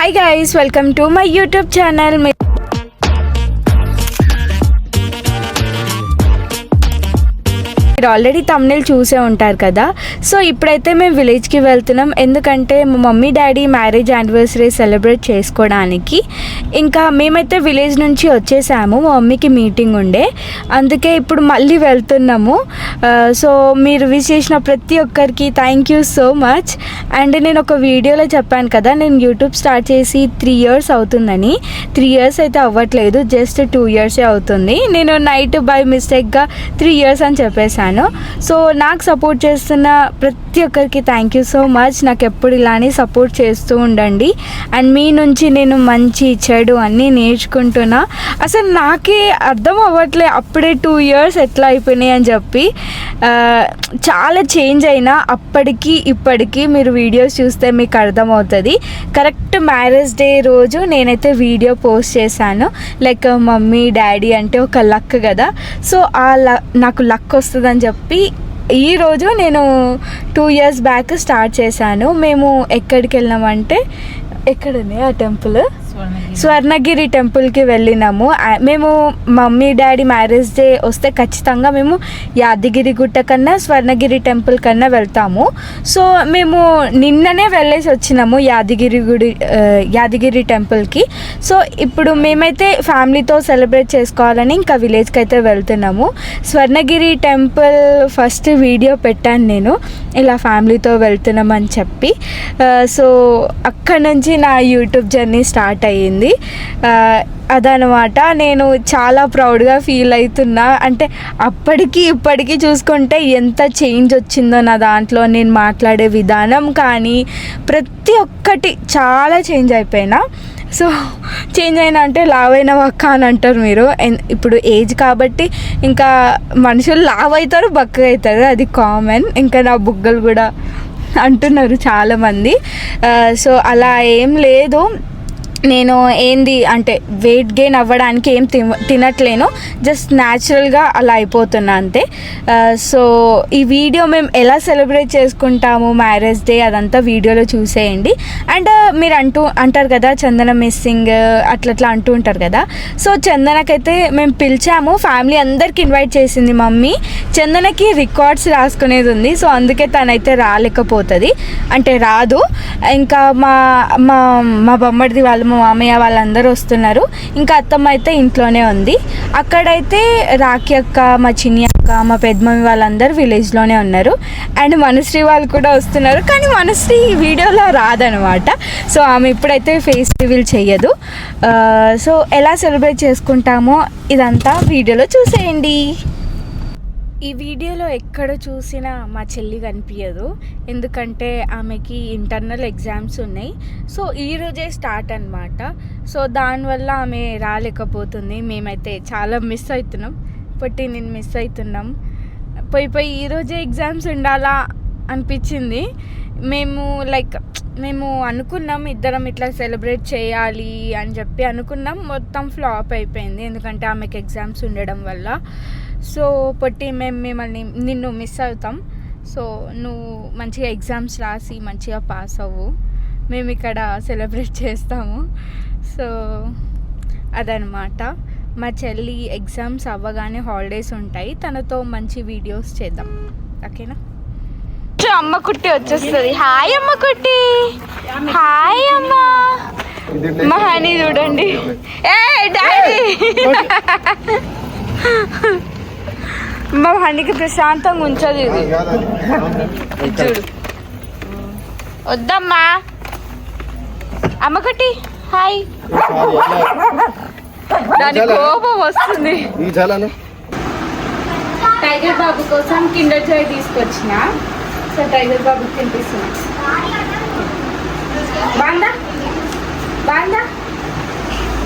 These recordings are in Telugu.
Hi guys, welcome to my YouTube channel. మీరు ఆల్రెడీ తమ్నెల్ చూసే ఉంటారు కదా. సో ఇప్పుడైతే మేము విలేజ్కి వెళ్తున్నాం, ఎందుకంటే మా mummy daddy marriage anniversary celebrate చేసుకోవడానికి. ఇంకా మేమైతే విలేజ్ నుంచి వచ్చేసాము, మా మమ్మీకి మీటింగ్ ఉండే, అందుకే ఇప్పుడు మళ్ళీ వెళ్తున్నాము. సో మీరు విష్ చేసిన ప్రతి ఒక్కరికి thank you so much. And నేను ఒక వీడియోలో చెప్పాను కదా, నేను యూట్యూబ్ స్టార్ట్ చేసి 3 years అవుతుందని. 3 years అయితే అవ్వట్లేదు, జస్ట్ 2 years అవుతుంది. నేను నైట్ బై మిస్టేక్గా 3 years అని చెప్పేశాను. సో నాకు సపోర్ట్ చేస్తున్న ప్రతి ఒక్కరికి థ్యాంక్ యూ సో మచ్. నాకు ఎప్పుడు ఇలానే సపోర్ట్ చేస్తూ ఉండండి. అండ్ మీ నుంచి నేను మంచి చెడు అన్నీ నేర్చుకుంటున్నా. అసలు నాకే అర్థం అవ్వట్లే అప్పుడే 2 years ఎట్లా అయిపోయినాయి అని చెప్పి. చాలా చేంజ్ అయినా అప్పటికి ఇప్పటికీ మీరు వీడియోస్ చూస్తే మీకు అర్థమవుతుంది. కరెక్ట్ మ్యారేజ్ డే రోజు నేనైతే వీడియో పోస్ట్ చేశాను, లైక్ మమ్మీ డాడీ అంటే ఒక లక్ కదా. సో ఆ నాకు లక్ వస్తుందని చెప్పి ఈరోజు నేను 2 years బ్యాక్ స్టార్ట్ చేశాను. మేము ఎక్కడికి వెళ్ళామంటే, ఎక్కడనే ఆ టెంపుల్, స్వర్ణగిరి టెంపుల్కి వెళ్ళినాము. మేము మమ్మీ డాడీ మ్యారేజ్ డే వస్తే ఖచ్చితంగా మేము యాదగిరి గుట్ట కన్నా స్వర్ణగిరి టెంపుల్ కన్నా వెళ్తాము. సో మేము నిన్ననే వెళ్ళేసి వచ్చినాము యాదగిరి టెంపుల్కి. సో ఇప్పుడు మేమైతే ఫ్యామిలీతో సెలబ్రేట్ చేసుకోవాలని ఇంకా విలేజ్కి అయితే వెళ్తున్నాము. స్వర్ణగిరి టెంపుల్ ఫస్ట్ వీడియో పెట్టాను నేను, ఇలా ఫ్యామిలీతో వెళ్తున్నామని చెప్పి. సో అక్కడ నుంచి నా యూట్యూబ్ జర్నీ స్టార్ట్ అయ్యింది. అదనమాట. నేను చాలా ప్రౌడ్గా ఫీల్ అవుతున్నా. అంటే అప్పటికి ఇప్పటికీ చూసుకుంటే ఎంత చేంజ్ వచ్చిందో నా దాంట్లో, నేను మాట్లాడే విధానం కానీ ప్రతి ఒక్కటి చాలా చేంజ్ అయిపోయినా. సో చేంజ్ అయినా అంటే లావైన వక్క అని అంటారు మీరు. ఇప్పుడు ఏజ్ కాబట్టి ఇంకా మనుషులు లావ్ అవుతారు, బక్కగా అవుతారు, అది కామన్. ఇంకా నా బుగ్గలు కూడా అంటున్నారు చాలామంది. సో అలా ఏం లేదు, నేను ఏంది అంటే వెయిట్ గెయిన్ అవ్వడానికి ఏం తినట్లేను, జస్ట్ న్యాచురల్గా అలా అయిపోతున్నా అంతే. సో ఈ వీడియో మేము ఎలా సెలబ్రేట్ చేసుకుంటాము మ్యారేజ్ డే అదంతా వీడియోలో చూసేయండి. అండ్ మీరు అంటారు కదా చందన మిస్సింగ్ అట్లా అంటూ ఉంటారు కదా. సో చందనకైతే మేము పిలిచాము, ఫ్యామిలీ అందరికి ఇన్వైట్ చేసింది మమ్మీ. చందనకి రికార్డ్స్ రాసుకునేది ఉంది, సో అందుకే తనైతే రాలేకపోతుంది, అంటే రాదు. ఇంకా మా బొమ్మడిది వాళ్ళు, మా మామయ్య వాళ్ళందరూ వస్తున్నారు. ఇంకా అత్తమ్మ అయితే ఇంట్లోనే ఉంది. అక్కడైతే రాఖీ అక్క, మా చిన్ని అక్క, మా పెద్దమమ్మి వాళ్ళందరూ విలేజ్లోనే ఉన్నారు. అండ్ మనశ్రీ వాళ్ళు కూడా వస్తున్నారు, కానీ మనశ్రీ వీడియోలో రాదనమాట. సో ఆమె ఇప్పుడైతే ఫేస్ రివీల్ చెయ్యదు. సో ఎలా సెలబ్రేట్ చేసుకుంటామో ఇదంతా వీడియోలో చూసేయండి. ఈ వీడియోలో ఎక్కడ చూసినా మా చెల్లి కనిపించదు, ఎందుకంటే ఆమెకి ఇంటర్నల్ ఎగ్జామ్స్ ఉన్నాయి. సో ఈరోజే స్టార్ట్ అనమాట. సో దానివల్ల ఆమె రాలేకపోతుంది. మేమైతే చాలా మిస్ అవుతున్నాం, నేను మిస్ అవుతున్నాం. పోయి ఈరోజే ఎగ్జామ్స్ ఉండాలా అనిపించింది. మేము అనుకున్నాం ఇద్దరం ఇట్లా సెలబ్రేట్ చేయాలి అని చెప్పి అనుకున్నాం, మొత్తం ఫ్లాప్ అయిపోయింది ఎందుకంటే ఆమెకి ఎగ్జామ్స్ ఉండడం వల్ల. సో మేము నిన్ను మిస్ అవుతాం. సో నువ్వు మంచిగా ఎగ్జామ్స్ రాసి మంచిగా పాస్ అవ్వు, మేము ఇక్కడ సెలబ్రేట్ చేస్తాము. సో అదనమాట. మా చెల్లి ఎగ్జామ్స్ అవ్వగానే హాలిడేస్ ఉంటాయి, తనతో మంచి వీడియోస్ చేద్దాం, ఓకేనా. అమ్మ కుట్టి వచ్చేస్తుంది. హాయ్ అమ్మ కుట్టి, హాయ్ అమ్మ. మా హనీ చూడండి, ఏ డాడీ. మా హనీకి ప్రశాంతంగా ఉంచదు ఇది, చూడు. వద్దమ్మా అమ్మ కుట్టి, హాయ్. దాని కోపం వస్తుంది. టైగర్ బాబు కోసం కిండర్ జాయ్ తీసుకొచ్చిన, సో టైగర్ బాబుకి తినిపిస్తున్నా. బాందా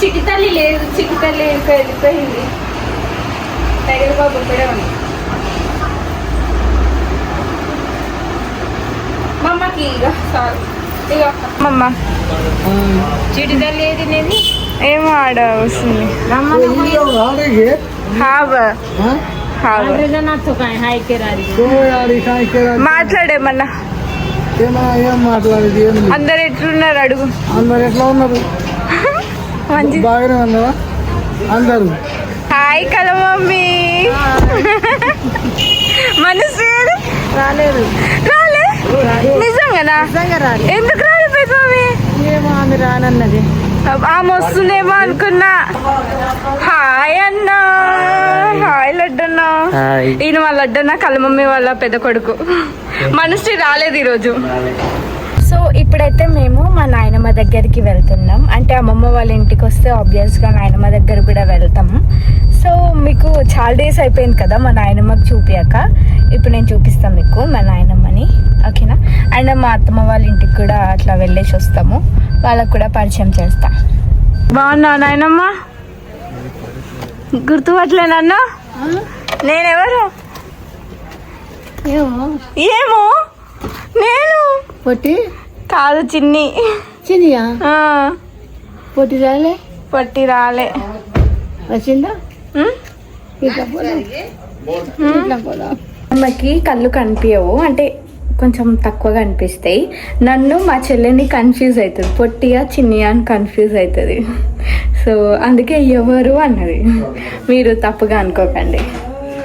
చికితల్లి లేదు, చికితల్లి వెళ్ళిపోయింది. టైగర్ బాబు ఇక్కడే ఉంది. మమ్మకి ఇక సార్ ఇక మమ్మ చిటితల్లి ఏది నేను ఏమో ఆడ వస్తుంది. మాట్లాడేమన్నా ఏం మాట్లాడేది ఏం లేదు. అందరు ఎట్లున్నారు అడుగు. అందరు ఎట్లా ఉన్నారు? మంచి బాగానే ఉన్నారా అందరు? హాయ్ కల మమ్మీ. మనసు రాలేదు. రాలే నిజంగానా? ఎందుకు రాలేదు మమ్మీ? ఏమో ఆమె రానన్నది. ఆమె వస్తుందేమో అనుకున్నా. హాయ్ అన్నా. హాయ్ లడ్డన్నా. ఈయన వాళ్ళ లడ్డన్నా కల మమ్మీ వాళ్ళ పెద్ద కొడుకు. మనసు రాలేదు ఈరోజు. సో ఇప్పుడైతే మేము మా నాయనమ్మ దగ్గరికి వెళ్తున్నాం. అంటే అమ్మమ్మ వాళ్ళ ఇంటికి వస్తే ఆబ్వియస్గా నాయనమ్మ దగ్గర కూడా వెళ్తాము. సో మీకు చాలా డేస్ అయిపోయింది కదా మా నాయనమ్మకి చూపించాక. ఇప్పుడు నేను చూపిస్తాను మీకు మా నాయనమ్మని, ఓకేనా? అండ్ మా అత్తమ్మ వాళ్ళ ఇంటికి కూడా అట్లా వెళ్ళేసి వస్తాము. వాళ్ళకు కూడా పరిచయం చేస్తా. బాగున్నా నాయనమ్మ? గుర్తుపట్టలేనన్నా? నేనెవరు? ఏమో నేను పొట్టి కాదు, చిన్ని. చినియా? పొట్టి రాలే. పట్టి రాలే. వచ్చిందా? అమ్మకి కళ్ళు కనిపించవు, అంటే కొంచెం తక్కువగా అనిపిస్తాయి. నన్ను మా చెల్లెని కన్ఫ్యూజ్ అవుతుంది, పొట్టిగా చిన్నియా అని కన్ఫ్యూజ్ అవుతుంది. సో అందుకే ఎవరు అన్నది, మీరు తప్పుగా అనుకోకండి.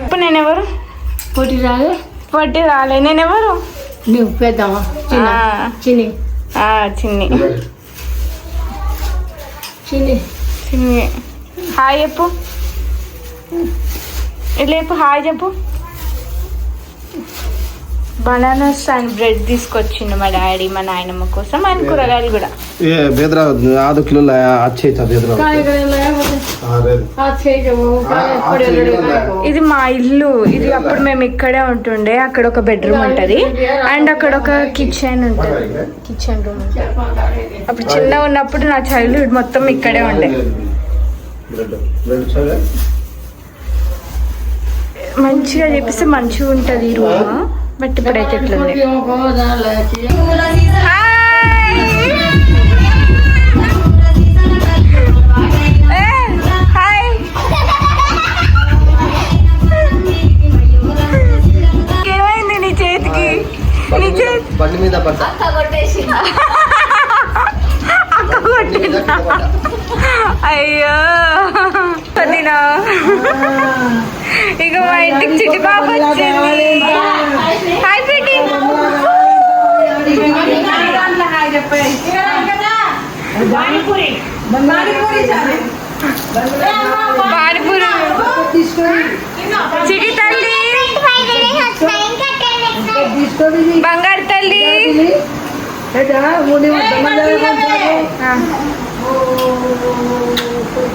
ఇప్పుడు నేనెవరు? పొట్టి రాలే. పొట్టి రాలే. నేనెవరు? నువ్వు పెద్దమ్మా. చిన్ని. చిన్ని. చిన్ని. చిన్ని. హాయ్ చెప్పు. లేపు హాయ్ చెప్పు. బనానాస్ అండ్ బ్రెడ్ తీసుకొచ్చిండు మా డాడీ మా నాయనమ్మ కోసం. ఆయన కూరగాయలు కూడా. ఇది మా ఇల్లు. ఇది అప్పుడు మేము ఇక్కడే ఉంటుండే. అక్కడ ఒక బెడ్రూమ్ ఉంటది అండ్ అక్కడ ఒక కిచెన్ ఉంటది. కిచెన్ రూమ్ అప్పుడు చిన్న ఉన్నప్పుడు నా చైల్డ్హుడ్ మొత్తం ఇక్కడే ఉండే. మంచిగా చెప్పిస్తే మంచిగా ఉంటుంది ఈ రూమ్. బట్ ఇప్పుడైతే ఎట్లుంది. ఏమైంది నీ చేతికి? నీ చేతి బండి మీద అక్క కొట్టిందా? అయ్యో వదినా. ఇక మా ఇంటికి చిట్టి పాప వచ్చింది. హాయ్ పెట్టి. పానీపూరి. చిటి తల్లి, బంగారు తల్లి.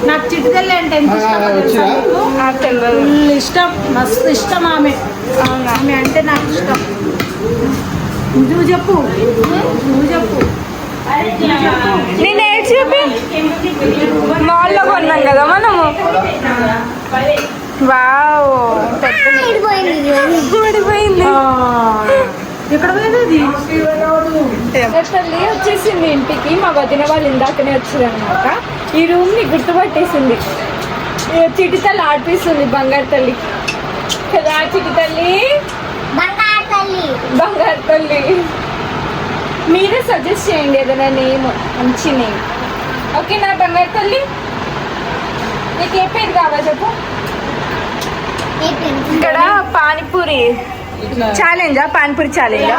నాకు చిట్టి తల్లి అంటే ఇష్టం, మస్తు ఇష్టం ఆమె. ఆమె అంటే నాకు ఇష్టం. నువ్వు చెప్పు. నేను ఏడ్చి చెప్పి మాల్లో కొన్నాం కదా మనము. వావ్ పడిపోయింది. ఎక్కడ పోయింది? తల్లి వచ్చేసింది ఇంటికి. మా వదిన వాళ్ళు ఇందాకనే వచ్చారు అనమాట. ఈ రూమ్ ని గుర్తుపట్టేసింది. చిటి తల్లి ఆడిపిస్తుంది బంగారు తల్లి కదా. చిటి తల్లి, బంగారు తల్లి. మీరే సజెస్ట్ చేయండి ఏదైనా నేమ్, మంచి నేమ్. ఓకేనా బంగారు తల్లి? నీకు ఏ పేరు కావాలి చెప్పు. ఇక్కడ పానీపూరి ఛాలెంజా? పానీపూరి ఛాలెంజా?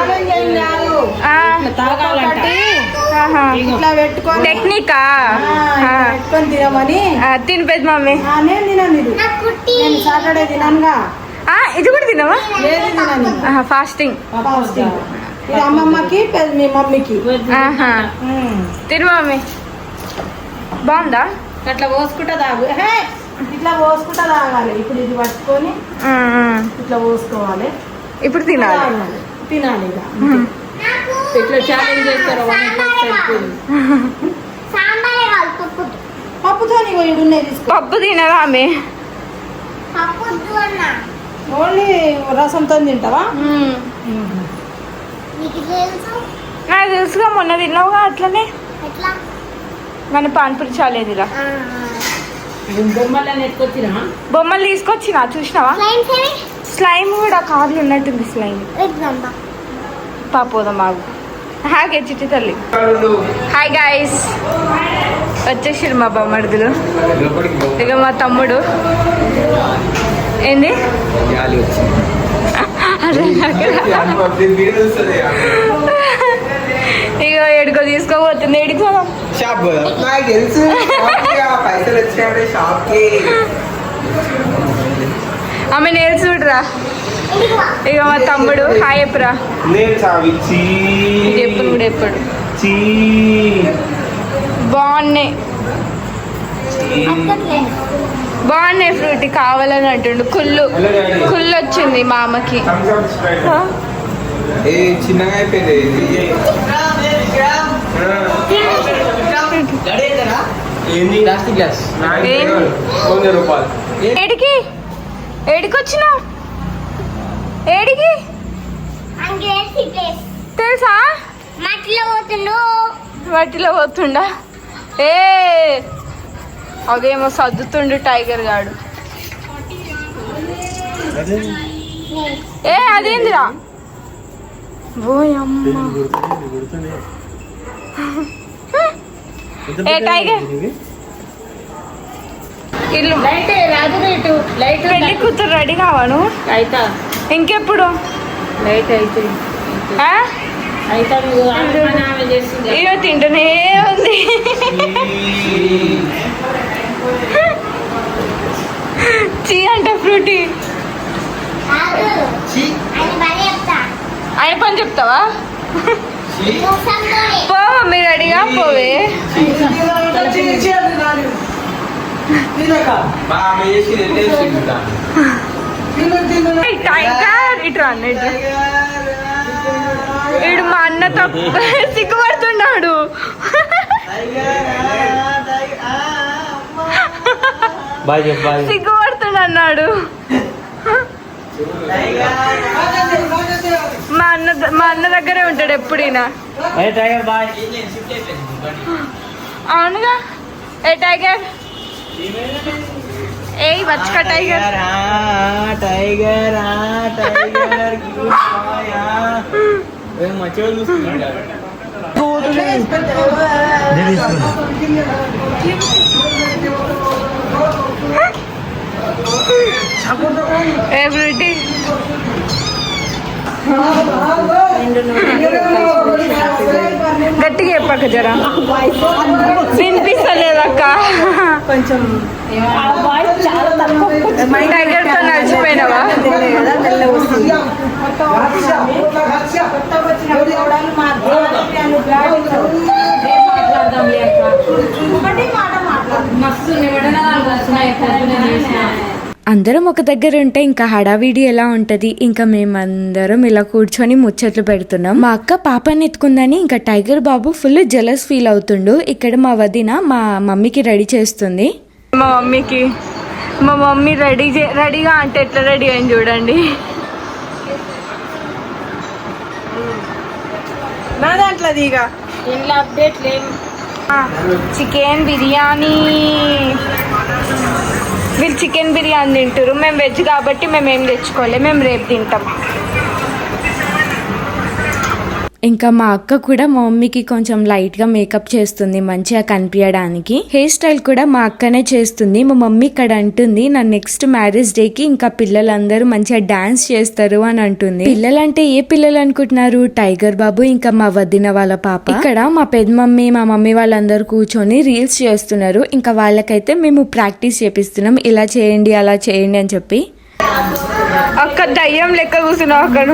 టెక్నికా? తినిపోయింది మమ్మీ. ఇది కూడా తినవా? ఫాస్టింగ్. అమ్మమ్మకి మీ మమ్మీకి తిను మమ్మీ. బాగుందా? అట్లా పోసుకుంటా తాగు. ఇట్లా పోసుకుంటా తాగాలి. ఇప్పుడు ఇది పట్టుకొని ఇట్లా పోసుకోవాలి. ఇప్పుడు తినాలి. ఇట్లా ఛాలెంజ్ చేస్తారు. పప్పుతో పప్పు తినవా ఆమె? ఓన్లీ రసంతో తింటావా? నాకు తెలుసుగా, మొన్న తిన్నావుగా అట్లనే. మన పానీపూరి చాలేదు ఇలా. బొమ్మలు తీసుకొచ్చినా చూసినావా? స్లైమ్ కూడా కార్లు ఉన్నట్టుంది. స్లైమ్ పోదాం బాగు. హాయ్ చిట్టి తల్లి. హాయ్ గాయస్, వచ్చేసారు మా బొమ్మడుదులు. ఇక మా తమ్ముడు ఏంది ఇక ఎడుకో తీసుకోబోతుంది. ఎడుకో ఆమె నేర్చు చూడరా. ఇక మా తమ్ముడు హాయ్ ఎప్పురా ఎప్పుడు కూడా ఎప్పుడు బాగున్నాయి బాగున్నాయి ఫ్రూటీ కావాలని అంటుండు. కుళ్ళు వచ్చింది మా అమ్మకి. చిన్నగా అయిపోయింది. ఏడికి వచ్చినావు? ఏడికి తెలుసా? మట్టిలో పోతుండా? అదేమో సర్దుతుండు టైగర్ గాడు. అదేందిరా? టైగర్ ఇల్లు పెళ్లి కూతురు రెడీ కావాను. ఇంకెప్పుడు ఇవో తింటూనే ఉంది. చీ అంట ఫ్రూటీ. ఆయన పని చెప్తావా? పో మమ్మీ రెడీగా పోవే. ఇట్రా వీడు మా అన్నతో సిగ్గుపడుతున్నాడు. సిగ్గుపడుతుండు అన్నాడు. మా అన్న దగ్గరే ఉంటాడు ఎప్పుడైనా. అవునుగా. ఏ టైగర్ వచ్చుక టైగర్. ఎవ్రీడే గట్టిగా చెప్పక జరా వినిపిస్తలేదక్క. కొంచెం టైగర్ తో నడిచిపోయినావా? అందరం ఒక దగ్గర ఉంటే ఇంకా హడావిడి ఎలా ఉంటది. ఇంకా మేమందరం ఇలా కూర్చొని ముచ్చట్లు పెడుతున్నాం. మా అక్క పాపని ఎత్తుకుందని ఇంకా టైగర్ బాబు ఫుల్ జెలస్ ఫీల్ అవుతుండు. ఇక్కడ మా వదిన మా మమ్మీకి రెడీ చేస్తుంది. మా మమ్మీ రెడీగా అంటే ఎట్లా రెడీ అయింది చూడండి. చికెన్ బిర్యానీ. వీళ్ళు చికెన్ బిర్యానీ తింటారు. మేము వెజ్ కాబట్టి మేము ఏం తెచ్చుకోలే, మేము రేపు తింటాం. ఇంకా మా అక్క కూడా మా మమ్మీకి కొంచెం లైట్ గా మేకప్ చేస్తుంది మంచిగా కనిపించడానికి. హెయిర్ స్టైల్ కూడా మా అక్కనే చేస్తుంది. మా మమ్మీ ఇక్కడ అంటుంది నా నెక్స్ట్ మ్యారేజ్ డే కి ఇంకా పిల్లలందరూ మంచిగా డాన్స్ చేస్తారు అని అంటుంది. పిల్లలంటే ఏ పిల్లలు అనుకుంటున్నారు? టైగర్ బాబు ఇంకా మా వదిన వాళ్ళ పాప. ఇక్కడ మా పెద్ద మమ్మీ మా మమ్మీ వాళ్ళందరూ కూర్చొని రీల్స్ చేస్తున్నారు. ఇంకా వాళ్ళకైతే మేము ప్రాక్టీస్ చేపిస్తున్నాం, ఇలా చేయండి అలా చేయండి అని చెప్పి. అక్క దయ్యం లెక్క కూర్చున్నావు అక్కడ.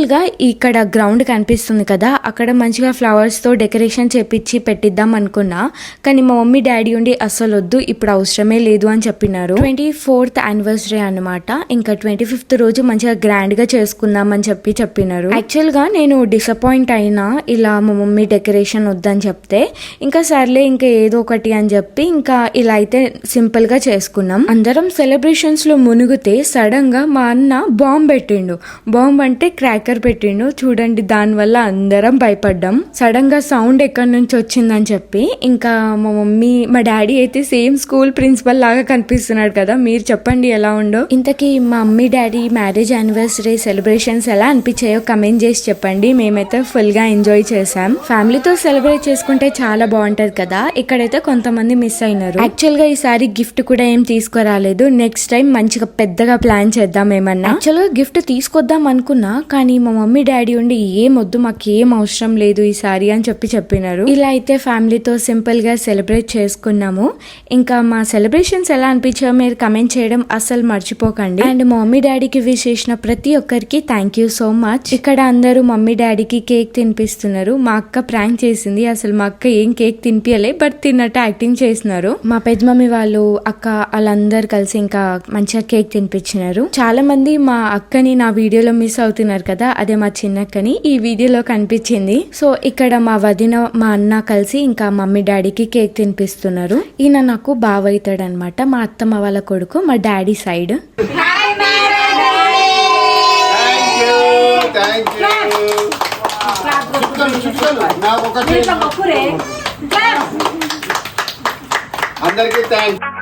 యాక్చువల్గా ఇక్కడ గ్రౌండ్ కనిపిస్తుంది కదా, అక్కడ మంచిగా ఫ్లవర్స్తో డెకరేషన్ చేపించి పెట్టిద్దాం అనుకున్నా, కానీ మా మమ్మీ డాడీ ఉండి అస్సలు వద్దు, ఇప్పుడు అవసరమే లేదు అని చెప్పినారు. 24th యానివర్సరీ అనమాట, ఇంకా 25th రోజు మంచిగా గ్రాండ్గా చేసుకుందాం అని చెప్పినారు. యాక్చువల్గా నేను డిసప్పాయింట్ అయినా ఇలా మా మమ్మీ డెకరేషన్ వద్దని చెప్తే, ఇంకా సర్లే ఇంకా ఏదో ఒకటి అని చెప్పి ఇంకా ఇలా అయితే సింపుల్గా చేసుకున్నాం. అందరం సెలబ్రేషన్స్లో మునిగితే సడన్ గా మా అన్న బాంబ్ పెట్టిండు. బాంబ్ అంటే క్రాకర్ పెట్టిండు చూడండి, దానివల్ల అందరం భయపడ్డాం. సడన్ గా సౌండ్ ఎక్కడి నుంచి వచ్చిందని చెప్పి ఇంకా మా మమ్మీ మా డాడీ అయితే సేమ్ స్కూల్ ప్రిన్సిపల్ లాగా కనిపిస్తున్నాడు కదా, మీరు చెప్పండి ఎలా ఉండో. ఇంతకీ మా mummy daddy marriage anniversary celebrations ఎలా అనిపించాయో కమెంట్ చేసి చెప్పండి. మేమైతే ఫుల్ గా ఎంజాయ్ చేసాం. ఫ్యామిలీతో సెలబ్రేట్ చేసుకుంటే చాలా బాగుంటది కదా, ఇక్కడైతే కొంతమంది మిస్ అయినారు. యాక్చువల్ గా ఈసారి గిఫ్ట్ కూడా ఏం తీసుకురాలేదు. నెక్స్ట్ టైం మంచిగా పెద్దగా ప్లాన్ చేద్దాం ఏమన్నా. యాక్చువల్గా గిఫ్ట్ తీసుకొద్దాం అనుకున్నా, కానీ మా మమ్మీ డాడీ ఉండి ఏం వద్దు, మాకు ఏం అవసరం లేదు ఈసారి అని చెప్పినారు. ఇలా అయితే ఫ్యామిలీతో సింపుల్ గా సెలబ్రేట్ చేసుకున్నాము. ఇంకా మా సెలబ్రేషన్స్ ఎలా అనిపించాయో మీరు కమెంట్ చేయడం అస్సలు మర్చిపోకండి. అండ్ మా మమ్మీ డాడీకి విష్ చేసిన ప్రతి ఒక్కరికి థ్యాంక్ యూ సో మచ్. ఇక్కడ అందరూ మమ్మీ డాడీకి కేక్ తినిపిస్తున్నారు. మా అక్క ప్రాంక్ చేసింది, అసలు మా అక్క ఏం కేక్ తినిపించలే, బట్ తిన్నట్టు యాక్టింగ్ చేసినారు. మా పెద్ద మమ్మీ వాళ్ళు అక్క వాళ్ళందరూ కలిసి ఇంకా మంచిగా కేక్ తినిపించినారు. చాలా మంది మా అక్కని నా వీడియోలో మిస్ అవుతున్నారు కదా, అదే మా చిన్నక్కని ఈ వీడియోలో కనిపించింది. సో ఇక్కడ మా వదిన మా అన్న కలిసి ఇంకా మమ్మీ డాడీకి కేక్ తినిపిస్తున్నారు. ఈయన నాకు బావ అవుతాడు అనమాట, మా అత్తమ్మ వాళ్ళ కొడుకు, మా డాడీ సైడ్. అందరికీ థ్యాంక్స్.